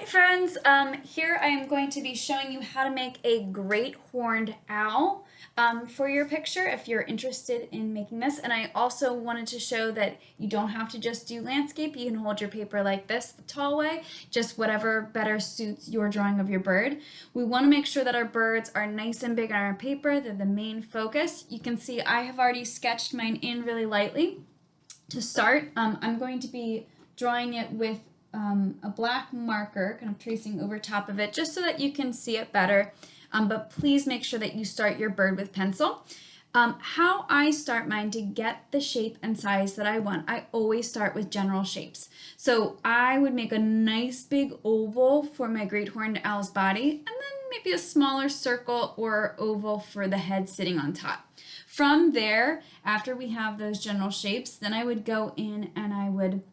friends, here I am going to be showing you how to make a great horned owl for your picture if you're interested in making this. And I also wanted to show that you don't have to just do landscape. You can hold your paper like this, the tall way, just whatever better suits your drawing of your bird. We want to make sure that our birds are nice and big on our paper. They're the main focus. You can see I have already sketched mine in really lightly. To start, I'm going to be drawing it with a black marker, kind of tracing over top of it just so that you can see it better. But please make sure that you start your bird with pencil. How I start mine to get the shape and size that I want, I always start with general shapes. So I would make a nice big oval for my great horned owl's body, and then maybe a smaller circle or oval for the head sitting on top. From there, after we have those general shapes, then I would go in and I would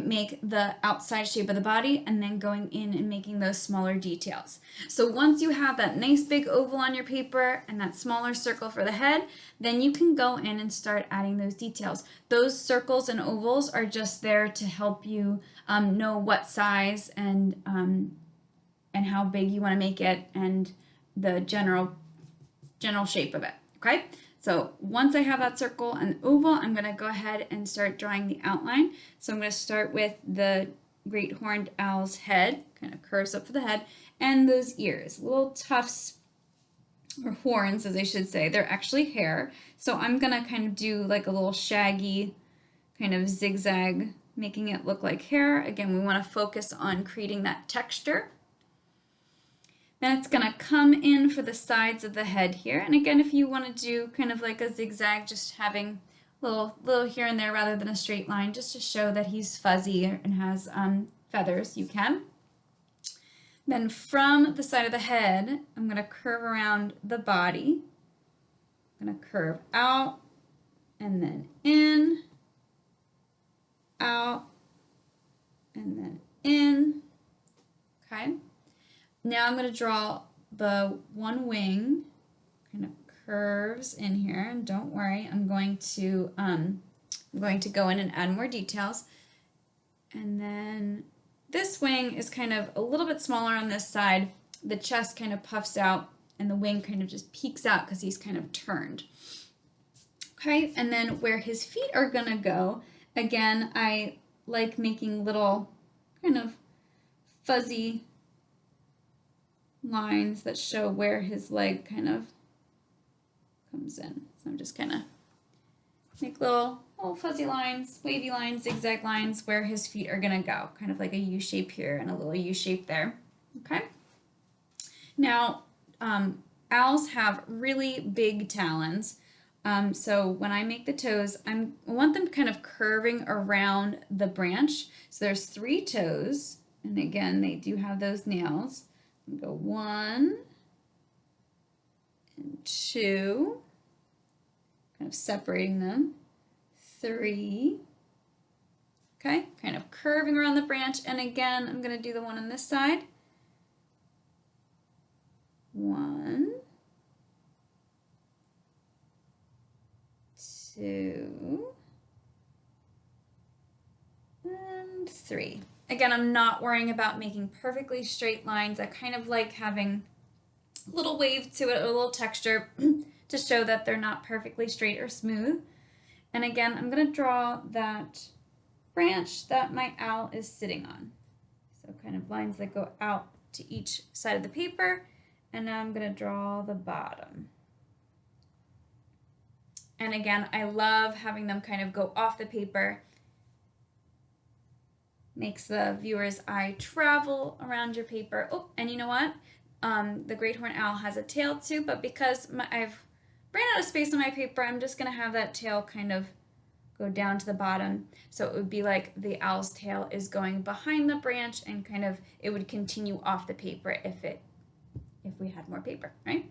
make the outside shape of the body and then going in and making those smaller details. So once you have that nice big oval on your paper and that smaller circle for the head, then you can go in and start adding those details. Those circles and ovals are just there to help you know what size and how big you want to make it and the general shape of it. Okay, so once I have that circle and oval, I'm going to go ahead and start drawing the outline. So I'm going to start with the great horned owl's head, kind of curves up for the head, and those ears, little tufts, or horns as I should say. They're actually hair. So I'm going to kind of do like a little shaggy kind of zigzag, making it look like hair. Again, we want to focus on creating that texture. Then it's going to come in for the sides of the head here. And again, if you want to do kind of like a zigzag, just having little here and there rather than a straight line, just to show that he's fuzzy and has feathers, you can. Then from the side of the head, I'm going to curve around the body. I'm going to curve out and then in, out, and then in. Okay. Now I'm going to draw the one wing, kind of curves in here, and don't worry, I'm going to go in and add more details. And then this wing is kind of a little bit smaller on this side. The chest kind of puffs out, and the wing kind of just peeks out because he's kind of turned. Okay, and then where his feet are going to go, again, I like making little kind of fuzzy lines that show where his leg kind of comes in. So I'm just kind of make little fuzzy lines, wavy lines, zigzag lines where his feet are going to go, kind of like a U shape here and a little U shape there. Okay. Now, owls have really big talons. So when I make the toes, I want them kind of curving around the branch. So there's 3 toes, and again, they do have those nails. Go 1 and 2, kind of separating them, 3, okay, kind of curving around the branch, and again, I'm going to do the one on this side, 1, 2, and 3. Again, I'm not worrying about making perfectly straight lines. I kind of like having a little wave to it, a little texture to show that they're not perfectly straight or smooth. And again, I'm going to draw that branch that my owl is sitting on. So kind of lines that go out to each side of the paper. And now I'm going to draw the bottom. And again, I love having them kind of go off the paper. Makes the viewer's eye travel around your paper. Oh, and you know what? The great horned owl has a tail too, but because I've ran out of space on my paper, I'm just going to have that tail kind of go down to the bottom. So it would be like the owl's tail is going behind the branch and kind of it would continue off the paper if we had more paper, right?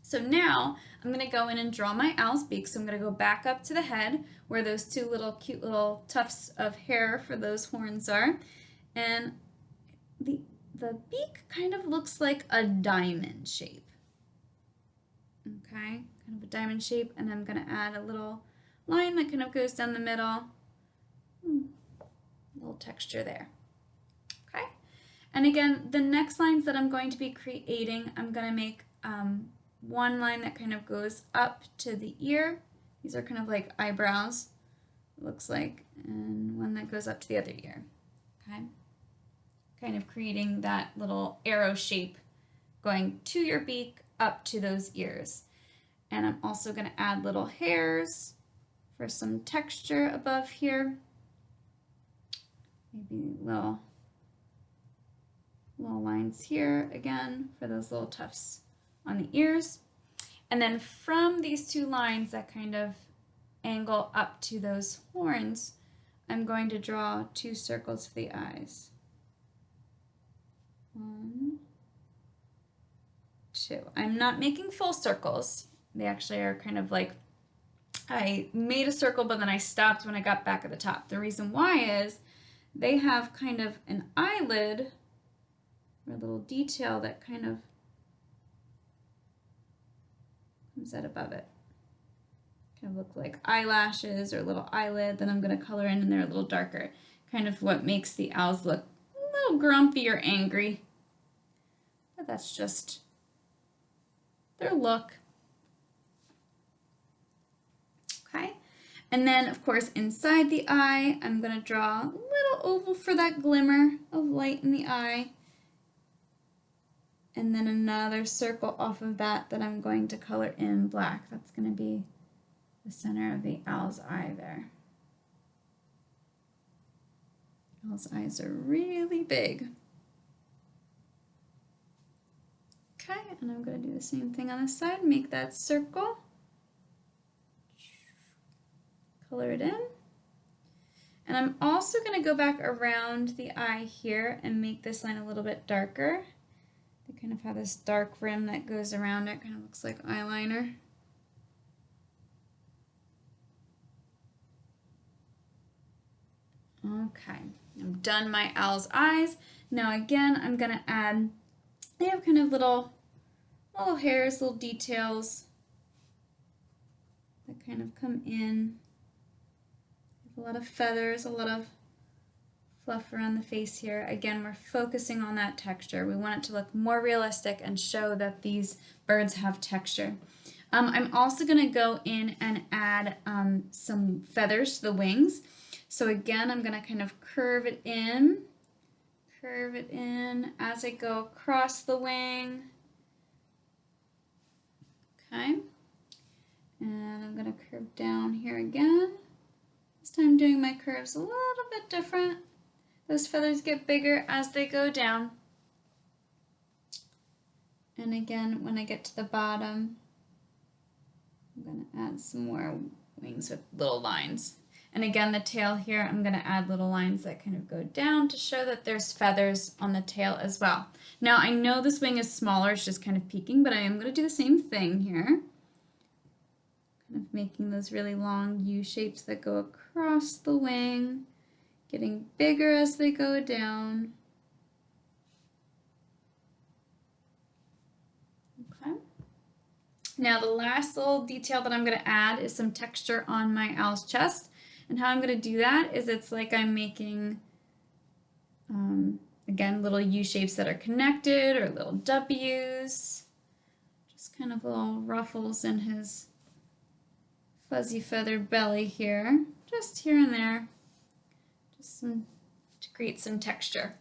So now I'm going to go in and draw my owl's beak. So I'm going to go back up to the head where those 2 little cute little tufts of hair for those horns are. And the beak kind of looks like a diamond shape. Okay, kind of a diamond shape. And I'm going to add a little line that kind of goes down the middle. A little texture there. Okay. And again, the next lines that I'm going to be creating, I'm going to make one line that kind of goes up to the ear. These are kind of like eyebrows, it looks like, and one that goes up to the other ear. Okay, kind of creating that little arrow shape going to your beak up to those ears. And I'm also going to add little hairs for some texture above here. Maybe little lines here again for those little tufts on the ears. And then from these two lines that kind of angle up to those horns, I'm going to draw 2 circles for the eyes. 1, 2. I'm not making full circles. They actually are kind of like, I made a circle, but then I stopped when I got back at the top. The reason why is they have kind of an eyelid or a little detail that kind of comes out above it. Kind of look like eyelashes or a little eyelid that I'm going to color in, and they're a little darker. Kind of what makes the owls look a little grumpy or angry. But that's just their look. Okay, and then of course inside the eye, I'm going to draw a little oval for that glimmer of light in the eye. And then another circle off of that I'm going to color in black. That's going to be the center of the owl's eye there. Owl's eyes are really big. Okay, and I'm going to do the same thing on this side. Make that circle. Color it in. And I'm also going to go back around the eye here and make this line a little bit darker. They kind of have this dark rim that goes around it, kind of looks like eyeliner. Okay, I've done my owl's eyes. Now again, I'm going to add, they have kind of little hairs, little details that kind of come in. A lot of feathers, a lot of fluff around the face here. Again, we're focusing on that texture. We want it to look more realistic and show that these birds have texture. I'm also going to go in and add some feathers to the wings. So again, I'm going to kind of curve it in as I go across the wing. Okay, and I'm going to curve down here again. This time doing my curves a little bit different. Those feathers get bigger as they go down. And again, when I get to the bottom, I'm going to add some more wings with little lines. And again, the tail here, I'm going to add little lines that kind of go down to show that there's feathers on the tail as well. Now, I know this wing is smaller, it's just kind of peeking, but I am going to do the same thing here. Kind of making those really long U shapes that go across the wing, getting bigger as they go down. Okay. Now the last little detail that I'm going to add is some texture on my owl's chest. And how I'm going to do that is it's like I'm making, again, little U shapes that are connected or little W's. Just kind of little ruffles in his fuzzy feathered belly here, just here and there, just to create some texture.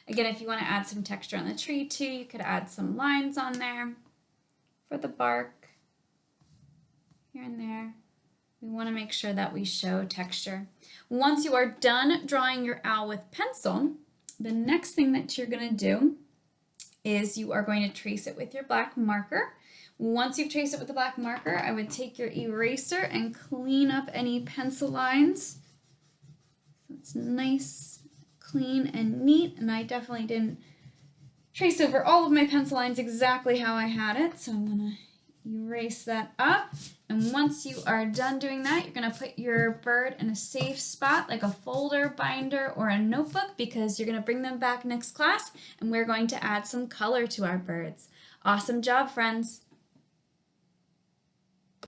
Again, if you want to add some texture on the tree too, you could add some lines on there for the bark, here and there. We want to make sure that we show texture. Once you are done drawing your owl with pencil, the next thing that you're going to do is you are going to trace it with your black marker. Once you've traced it with the black marker, I would take your eraser and clean up any pencil lines. So it's nice, clean, and neat, and I definitely didn't trace over all of my pencil lines exactly how I had it, so I'm going to erase that up. And once you are done doing that, you're going to put your bird in a safe spot like a folder, binder, or a notebook, because you're going to bring them back next class and we're going to add some color to our birds. Awesome job, friends!